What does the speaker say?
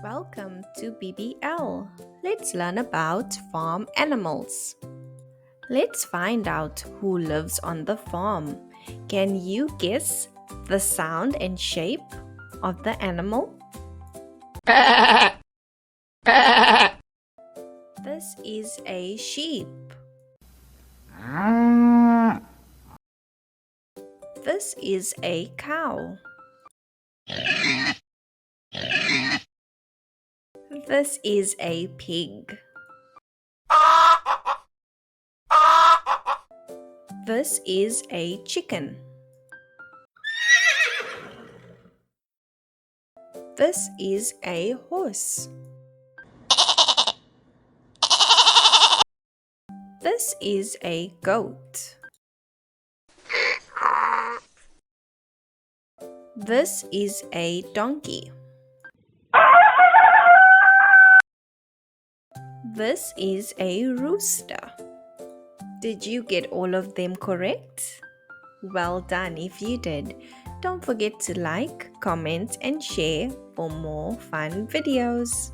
Welcome to BBL. Let's learn about farm animals. Let's find out who lives on the farm. Can you guess the sound and shape of the animal? This is a sheep. This is a cow. This is a pig. This is a chicken. This is a horse. This is a goat. This is a donkey. This is a rooster. Did you get all of them correct? Well done if you did. Don't forget to like, comment, and share for more fun videos.